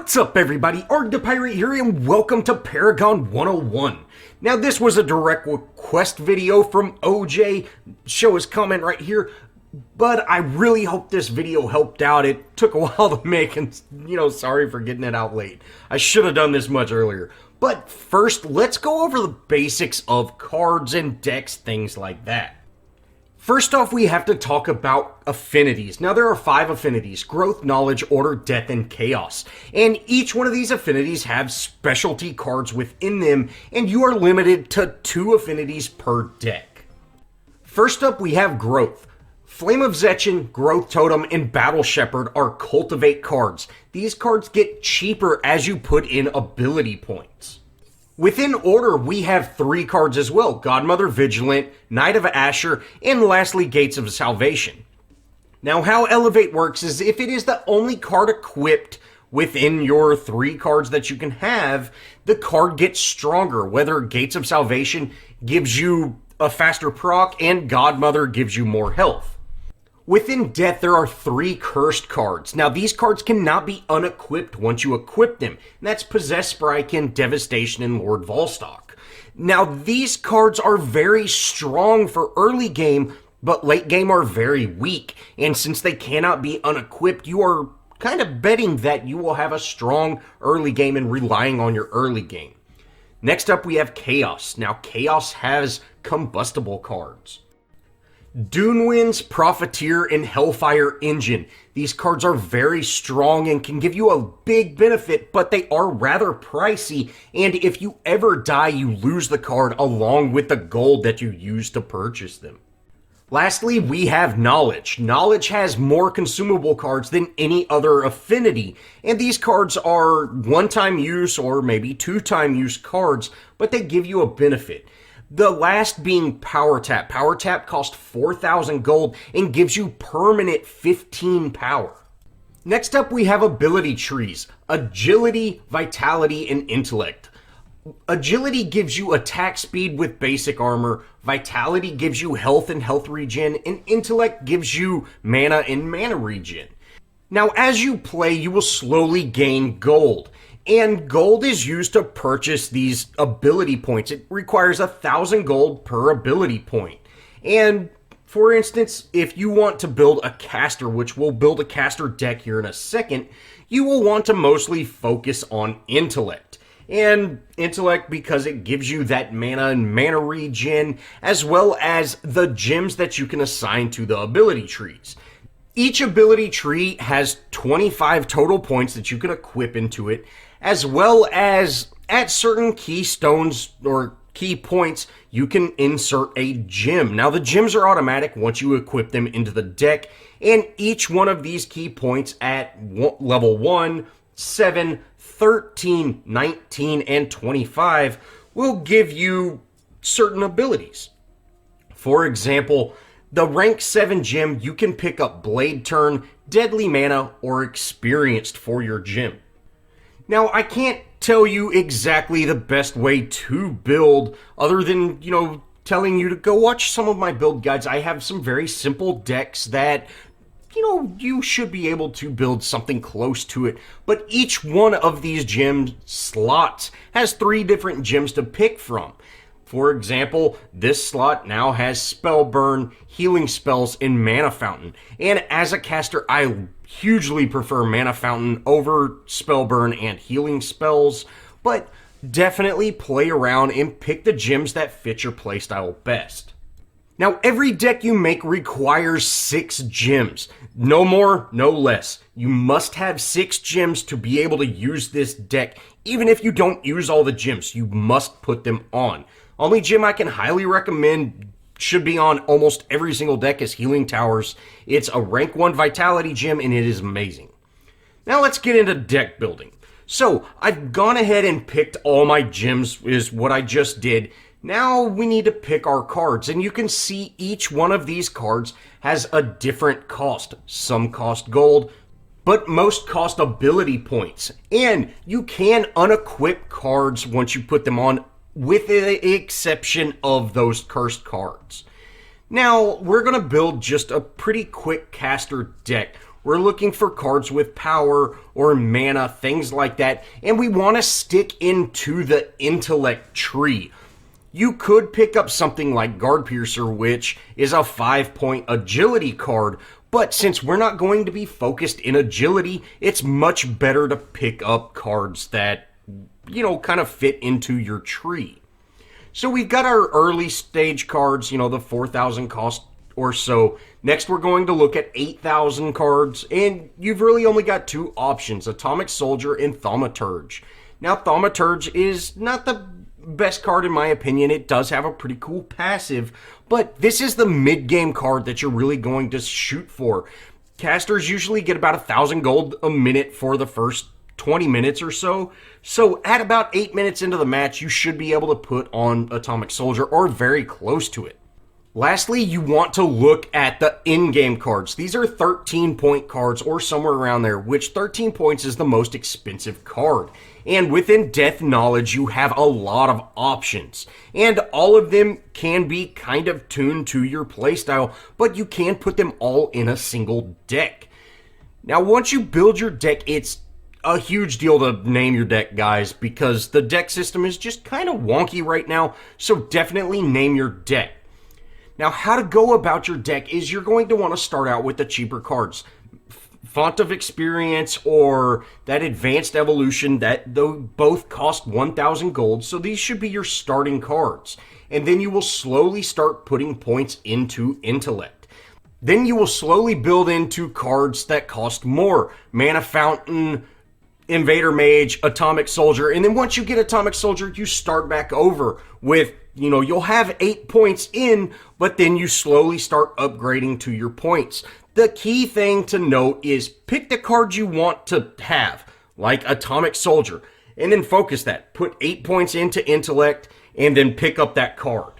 What's up, everybody? Arrg the Pirate here, and welcome to Paragon 101. Now, this was a direct request video from OJ. Show his comment right here. But I really hope this video helped out. It took a while to make, and, sorry for getting it out late. I should have done this much earlier. But first, let's go over the basics of cards and decks, things like that. First off, we have to talk about affinities. Now, there are 5 affinities: growth, knowledge, order, death, and chaos. And each one of these affinities have specialty cards within them, and you are limited to 2 affinities per deck. First up, we have growth. Flame of Zetchin, Growth Totem, and Battle Shepherd are cultivate cards. These cards get cheaper as you put in ability points. Within order, we have 3 cards as well: Godmother Vigilant, Knight of Asher, and lastly, Gates of Salvation. Now, how Elevate works is if it is the only card equipped within your 3 cards that you can have, the card gets stronger, whether Gates of Salvation gives you a faster proc and Godmother gives you more health. Within Death, there are 3 cursed cards. Now, these cards cannot be unequipped once you equip them. And that's Possess Sprykin, Devastation, and Lord Volstock. Now, these cards are very strong for early game, but late game are very weak. And since they cannot be unequipped, you are kind of betting that you will have a strong early game and relying on your early game. Next up, we have Chaos. Now, Chaos has combustible cards: Dunewind's Profiteer, and Hellfire Engine. These cards are very strong and can give you a big benefit, but they are rather pricey, and if you ever die, you lose the card along with the gold that you used to purchase them. Lastly, we have Knowledge. Knowledge has more consumable cards than any other affinity, and these cards are one-time use or maybe 2-time use cards, but they give you a benefit. The last being Power Tap. Power Tap costs 4,000 gold and gives you permanent 15 power. Next up, we have ability trees: Agility, Vitality, and Intellect. Agility gives you attack speed with basic armor, Vitality gives you health and health regen, and Intellect gives you mana and mana regen. Now, as you play, you will slowly gain gold. And gold is used to purchase these ability points. It requires 1,000 gold per ability point. And for instance, if you want to build a caster, which we'll build a caster deck here in a second, you will want to mostly focus on Intellect. And Intellect, because it gives you that mana and mana regen, as well as the gems that you can assign to the ability trees. Each ability tree has 25 total points that you can equip into it, as well as at certain keystones or key points, you can insert a gem. Now, the gems are automatic once you equip them into the deck, and each one of these key points at level 1, 7, 13, 19, and 25 will give you certain abilities. For example, the rank 7 gem, you can pick up Blade Turn, Deadly Mana, or Experienced for your gem. Now, I can't tell you exactly the best way to build other than, telling you to go watch some of my build guides. I have some very simple decks that, you should be able to build something close to it. But each one of these gem slots has 3 different gems to pick from. For example, this slot now has Spell Burn, Healing Spells, and Mana Fountain. And as a caster, I hugely prefer Mana Fountain over Spell Burn and Healing Spells, but definitely play around and pick the gems that fit your playstyle best. Now, every deck you make requires 6 gems. No more, no less. You must have 6 gems to be able to use this deck. Even if you don't use all the gems, you must put them on. Only gem I can highly recommend should be on almost every single deck is Healing Towers. It's a rank 1 Vitality gem, and it is amazing. Now let's get into deck building. So, I've gone ahead and picked all my gems, is what I just did. Now we need to pick our cards, and you can see each one of these cards has a different cost. Some cost gold, but most cost ability points. And you can unequip cards once you put them on, with the exception of those cursed cards. Now, we're going to build just a pretty quick caster deck. We're looking for cards with power or mana, things like that, and we want to stick into the intellect tree. You could pick up something like Guard Piercer, which is a 5-point agility card, but since we're not going to be focused in agility, it's much better to pick up cards that, kind of fit into your tree. So we've got our early stage cards, the 4,000 cost or so. Next, we're going to look at 8,000 cards, and you've really only got two options, Atomic Soldier and Thaumaturge. Now, Thaumaturge is not the best card in my opinion. It does have a pretty cool passive, but this is the mid-game card that you're really going to shoot for. Casters usually get about 1,000 gold a minute for the first 20 minutes or so. So at about 8 minutes into the match, you should be able to put on Atomic Soldier or very close to it. Lastly, you want to look at the in-game cards. These are 13-point cards or somewhere around there, which 13 points is the most expensive card. And within Death Knowledge, you have a lot of options. And all of them can be kind of tuned to your playstyle, but you can put them all in a single deck. Now, once you build your deck, it's a huge deal to name your deck, guys, because the deck system is just kind of wonky right now, so definitely name your deck. Now, how to go about your deck is you're going to want to start out with the cheaper cards. Font of Experience or that Advanced Evolution, that both cost 1,000 gold, so these should be your starting cards. And then you will slowly start putting points into Intellect. Then you will slowly build into cards that cost more. Mana Fountain, Invader Mage, Atomic Soldier, and then once you get Atomic Soldier, you start back over with, you'll have 8 points in, but then you slowly start upgrading to your points. The key thing to note is pick the card you want to have, like Atomic Soldier, and then focus that. Put 8 points into Intellect, and then pick up that card.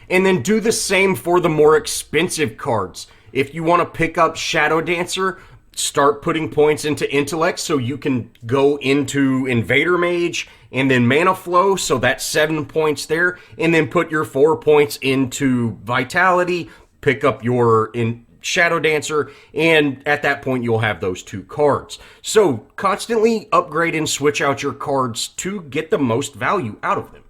And then do the same for the more expensive cards. If you want to pick up Shadow Dancer, start putting points into Intellect so you can go into Invader Mage and then Mana Flow, so that's 7 points there, and then put your 4 points into Vitality, pick up your Shadow Dancer, and at that point you'll have those 2 cards. So constantly upgrade and switch out your cards to get the most value out of them.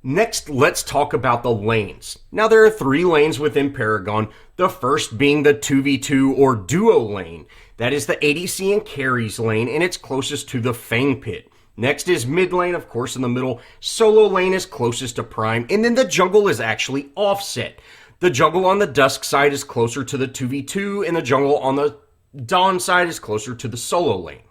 Next, let's talk about the lanes. Now, there are 3 lanes within Paragon, the first being the 2v2 or duo lane. That is the ADC and carries lane, and it's closest to the Fang Pit. Next is mid lane, of course, in the middle. Solo lane is closest to Prime, and then the jungle is actually offset. The jungle on the Dusk side is closer to the 2v2, and the jungle on the Dawn side is closer to the solo lane.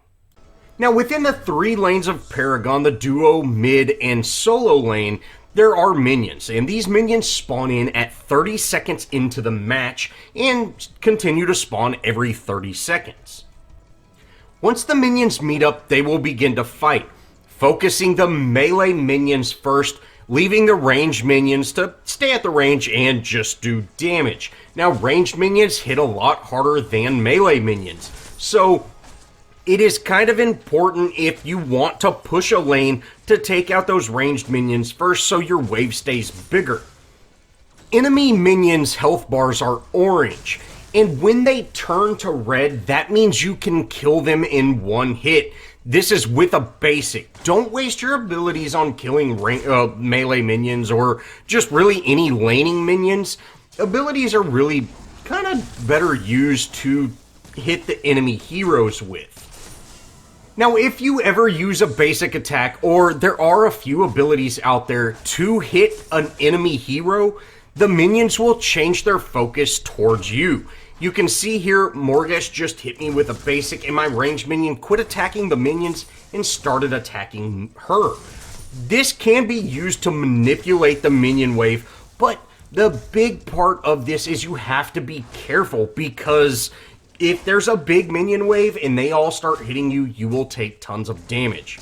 Now, within the 3 lanes of Paragon, the duo, mid, and solo lane, there are minions, and these minions spawn in at 30 seconds into the match and continue to spawn every 30 seconds. Once the minions meet up, they will begin to fight, focusing the melee minions first, leaving the ranged minions to stay at the range and just do damage. Now, ranged minions hit a lot harder than melee minions, so it is kind of important if you want to push a lane to take out those ranged minions first so your wave stays bigger. Enemy minions' health bars are orange, and when they turn to red, that means you can kill them in one hit. This is with a basic. Don't waste your abilities on killing melee minions or just really any laning minions. Abilities are really kind of better used to hit the enemy heroes with. Now, if you ever use a basic attack, or there are a few abilities out there to hit an enemy hero, the minions will change their focus towards you. You can see here, Morgesh just hit me with a basic, and my ranged minion quit attacking the minions and started attacking her. This can be used to manipulate the minion wave, but the big part of this is you have to be careful, because if there's a big minion wave and they all start hitting you, you will take tons of damage.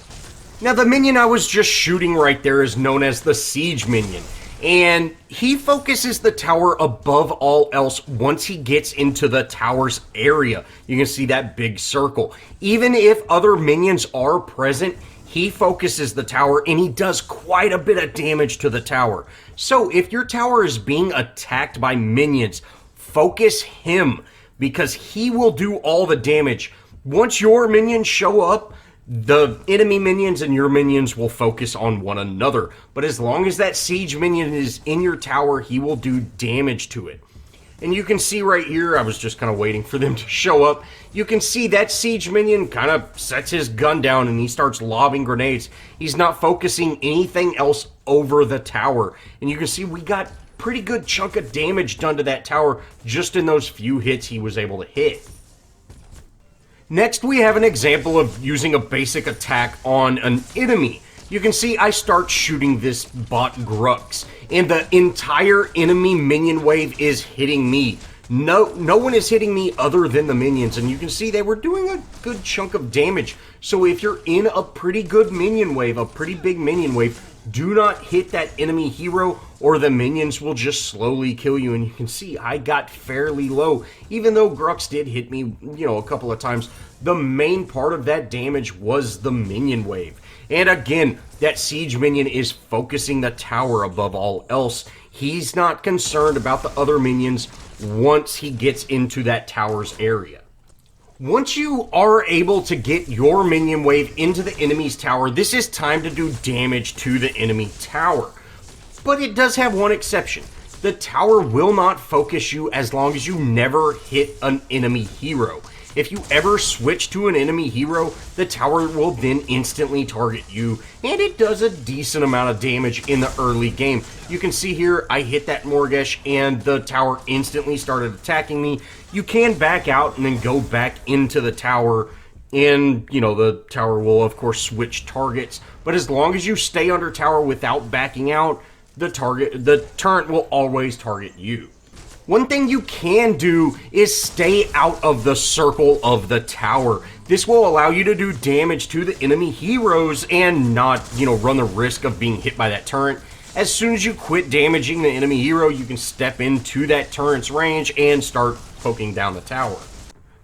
Now, the minion I was just shooting right there is known as the Siege Minion, and he focuses the tower above all else once he gets into the tower's area. You can see that big circle. Even if other minions are present, he focuses the tower and he does quite a bit of damage to the tower. So if your tower is being attacked by minions, focus him. because he will do all the damage. Once your minions show up, the enemy minions and your minions will focus on one another. But as long as that siege minion is in your tower, he will do damage to it. And you can see right here, I was just kind of waiting for them to show up. You can see that siege minion kind of sets his gun down and he starts lobbing grenades. He's not focusing anything else over the tower. And you can see we got pretty good chunk of damage done to that tower just in those few hits he was able to hit. Next, we have an example of using a basic attack on an enemy. You can see I start shooting this bot Grux, and the entire enemy minion wave is hitting me. No one is hitting me other than the minions, and you can see they were doing a good chunk of damage. So if you're in a pretty good minion wave, a pretty big minion wave, do not hit that enemy hero or the minions will just slowly kill you. And you can see I got fairly low. Even though Grux did hit me, a couple of times, the main part of that damage was the minion wave. And again, that siege minion is focusing the tower above all else. He's not concerned about the other minions once he gets into that tower's area. Once you are able to get your minion wave into the enemy's tower, this is time to do damage to the enemy tower. But it does have one exception. The tower will not focus you as long as you never hit an enemy hero. If you ever switch to an enemy hero, the tower will then instantly target you, and it does a decent amount of damage in the early game. You can see here, I hit that Morgesh, and the tower instantly started attacking me. You can back out and then go back into the tower, and, the tower will, of course, switch targets. But as long as you stay under tower without backing out, the turret will always target you. One thing you can do is stay out of the circle of the tower. This will allow you to do damage to the enemy heroes and not, run the risk of being hit by that turret. As soon as you quit damaging the enemy hero, you can step into that turret's range and start poking down the tower.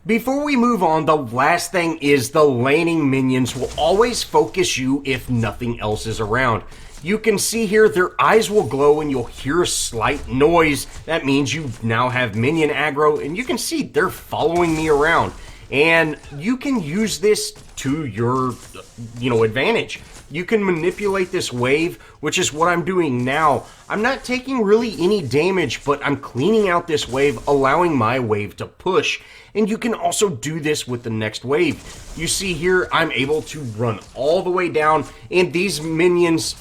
Before we move on, the last thing is the laning minions will always focus you if nothing else is around. You can see here their eyes will glow and you'll hear a slight noise. That means you now have minion aggro, and you can see they're following me around. And you can use this to your, advantage. You can manipulate this wave, which is what I'm doing now. I'm not taking really any damage, but I'm cleaning out this wave, allowing my wave to push. And you can also do this with the next wave. You see here, I'm able to run all the way down, and these minions,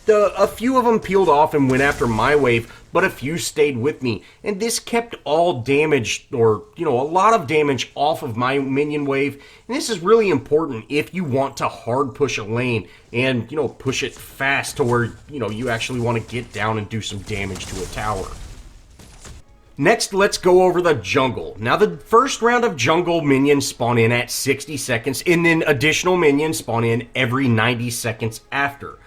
a few of them peeled off and went after my wave, but a few stayed with me. And this kept all damage, or, a lot of damage off of my minion wave. And this is really important if you want to hard push a lane and, push it fast to where, you actually want to get down and do some damage to a tower. Next, let's go over the jungle. Now, the first round of jungle minions spawn in at 60 seconds, and then additional minions spawn in every 90 seconds after.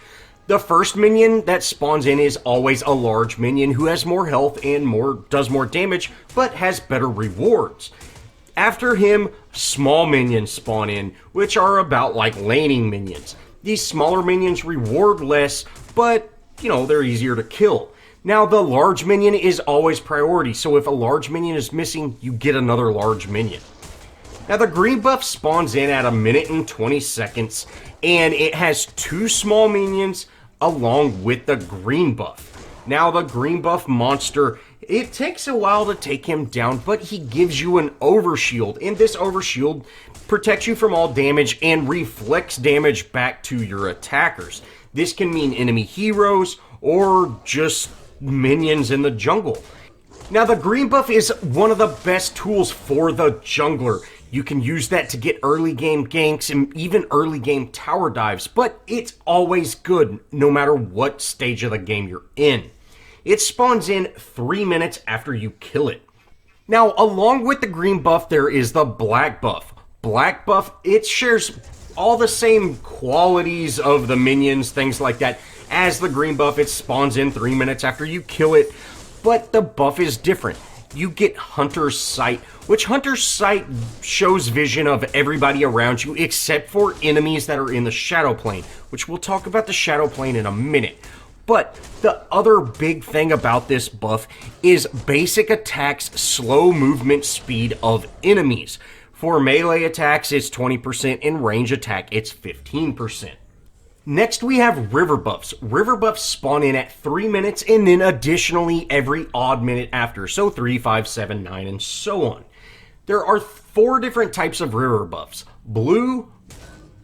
The first minion that spawns in is always a large minion who has more health and does more damage, but has better rewards. After him, small minions spawn in, which are about like laning minions. These smaller minions reward less, but, they're easier to kill. Now, the large minion is always priority, so if a large minion is missing, you get another large minion. Now, the green buff spawns in at 1 minute and 20 seconds, and it has 2 small minions along with the green buff. Now, the green buff monster, it takes a while to take him down, but he gives you an overshield, and this overshield protects you from all damage and reflects damage back to your attackers. This can mean enemy heroes or just minions in the jungle. Now, the green buff is one of the best tools for the jungler. You can use that to get early game ganks and even early game tower dives, but it's always good no matter what stage of the game you're in. It spawns in 3 minutes after you kill it. Now, along with the green buff, there is the black buff. Black buff, it shares all the same qualities of the minions, things like that, as the green buff. It spawns in 3 minutes after you kill it, but the buff is different. You get Hunter's Sight, which Hunter's Sight shows vision of everybody around you except for enemies that are in the Shadow Plane, which we'll talk about the Shadow Plane in a minute. But the other big thing about this buff is basic attacks slow movement speed of enemies. For melee attacks, it's 20%, and range attack, it's 15%. Next, we have river buffs. River buffs spawn in at 3 minutes, and then additionally every odd minute after, so 3, 5, 7, 9, and so on. There are 4 different types of river buffs: blue,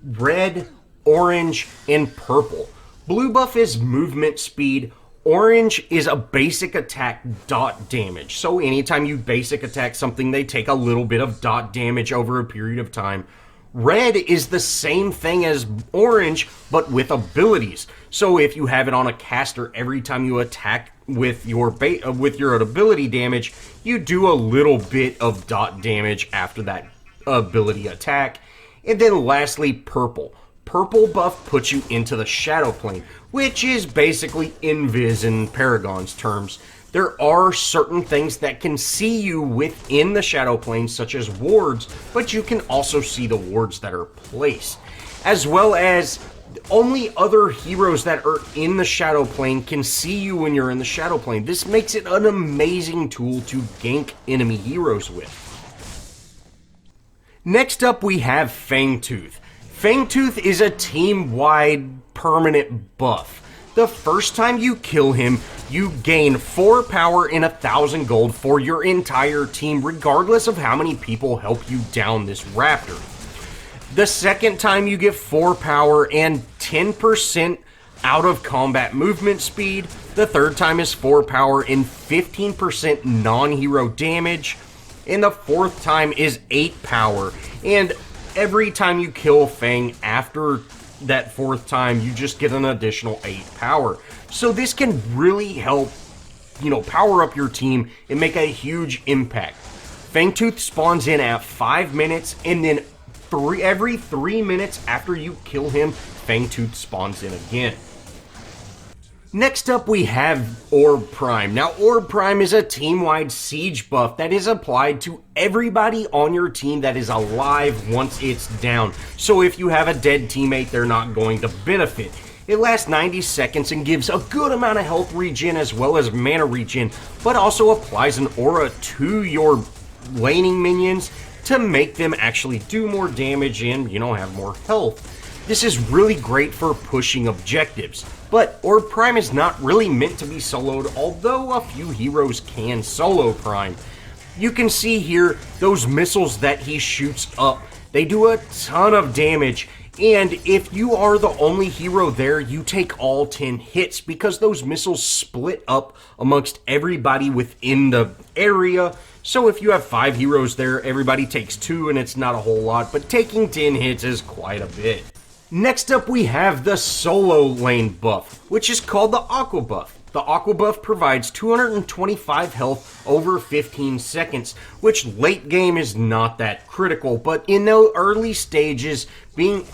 red, orange, and purple. Blue buff is movement speed. Orange is a basic attack dot damage. So anytime you basic attack something, they take a little bit of dot damage over a period of time. Red is the same thing as orange, but with abilities. So if you have it on a caster, every time you attack with your ability damage, you do a little bit of dot damage after that ability attack. And then lastly, purple. Purple buff puts you into the shadow plane, which is basically invis in Paragon's terms. There are certain things that can see you within the shadow plane, such as wards, but you can also see the wards that are placed, as well as only other heroes that are in the shadow plane can see you when you're in the shadow plane. This makes it an amazing tool to gank enemy heroes with. Next up, we have Fangtooth. Fangtooth is a team-wide permanent buff. The first time you kill him, you gain 4 power and 1,000 gold for your entire team, regardless of how many people help you down this raptor. The second time you get 4 power and 10% out of combat movement speed. The third time is 4 power and 15% non-hero damage. And the fourth time is 8 power. And every time you kill Fang after that fourth time, you just get an additional 8 power. So this can really help, power up your team and make a huge impact. Fangtooth spawns in at 5 minutes, and then every 3 minutes after you kill him, Fangtooth spawns in again. Next up, we have Orb Prime. Now, Orb Prime is a team-wide siege buff that is applied to everybody on your team that is alive once it's down. So if you have a dead teammate, they're not going to benefit. It lasts 90 seconds and gives a good amount of health regen as well as mana regen, but also applies an aura to your laning minions to make them actually do more damage and, have more health. This is really great for pushing objectives, but Orb Prime is not really meant to be soloed, although a few heroes can solo Prime. You can see here those missiles that he shoots up. They do a ton of damage, and if you are the only hero there, you take all 10 hits because those missiles split up amongst everybody within the area. So if you have 5 heroes there, everybody takes 2 and it's not a whole lot, but taking 10 hits is quite a bit. Next up, we have the solo lane buff, which is called the Aqua buff. The Aqua buff provides 225 health over 15 seconds, which late game is not that critical, but in the early stages,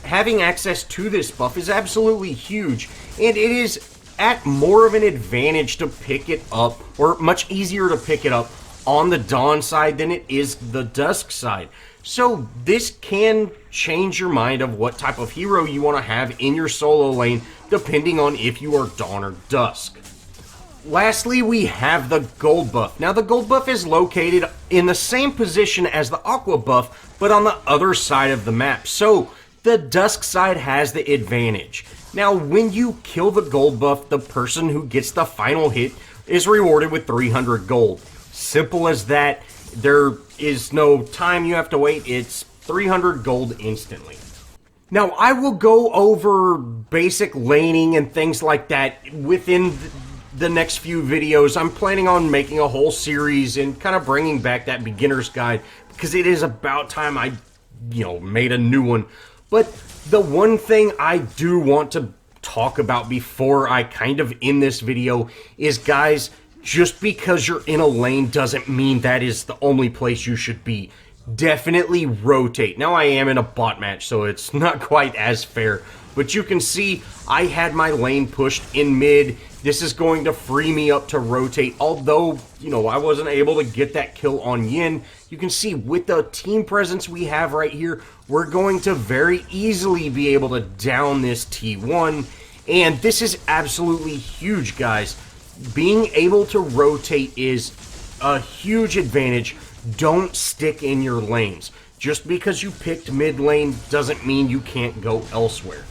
having access to this buff is absolutely huge, and it is at more of an advantage to pick it up, or much easier to pick it up on the Dawn side than it is the Dusk side. So this can change your mind of what type of hero you want to have in your solo lane, depending on if you are Dawn or Dusk. Lastly, we have the Gold buff. Now, the Gold buff is located in the same position as the Aqua buff, but on the other side of the map. So the Dusk side has the advantage. Now, when you kill the Gold buff, the person who gets the final hit is rewarded with 300 gold. Simple as that. There is no time you have to wait. It's 300 gold instantly. Now, I will go over basic laning and things like that within the next few videos. I'm planning on making a whole series and kind of bringing back that beginner's guide because it is about time I, made a new one. But the one thing I do want to talk about before I kind of end this video is, guys, just because you're in a lane doesn't mean that is the only place you should be. Definitely rotate. Now, I am in a bot match, so it's not quite as fair. But you can see I had my lane pushed in mid. This is going to free me up to rotate. Although, I wasn't able to get that kill on Yin. You can see with the team presence we have right here, we're going to very easily be able to down this T1. And this is absolutely huge, guys. Being able to rotate is a huge advantage. Don't stick in your lanes. Just because you picked mid lane doesn't mean you can't go elsewhere.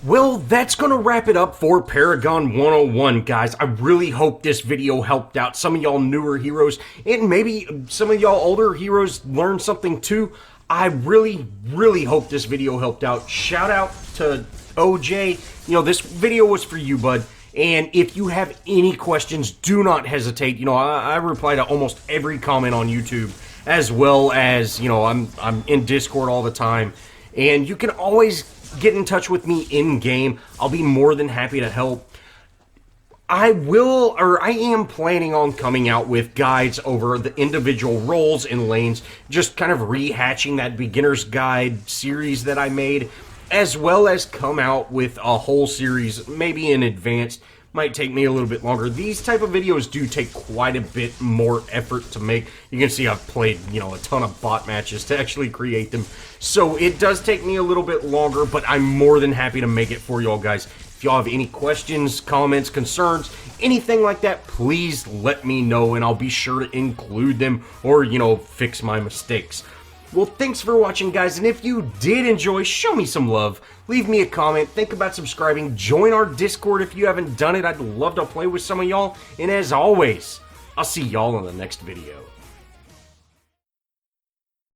Well, that's going to wrap it up for Paragon 101, guys. I really hope this video helped out some of y'all newer heroes, and maybe some of y'all older heroes learned something too. I really, really hope this video helped out. Shout out to OJ. You know, this video was for you, bud. And if you have any questions, do not hesitate. You know, I reply to almost every comment on YouTube, as well as, you know, I'm in Discord all the time. And you can always get in touch with me in-game. I'll be more than happy to help. I am planning on coming out with guides over the individual roles and lanes, just kind of rehatching that beginner's guide series that I made, as well as come out with a whole series, maybe in advanced. Might take me a little bit longer. These type of videos do take quite a bit more effort to make. You can see I've played, you know, a ton of bot matches to actually create them. So it does take me a little bit longer, but I'm more than happy to make it for y'all guys. If y'all have any questions, comments, concerns, anything like that, please let me know and I'll be sure to include them or, you know, fix my mistakes. Well, thanks for watching, guys, and if you did enjoy, show me some love. Leave me a comment, think about subscribing, join our Discord if you haven't done it. I'd love to play with some of y'all, and as always, I'll see y'all in the next video.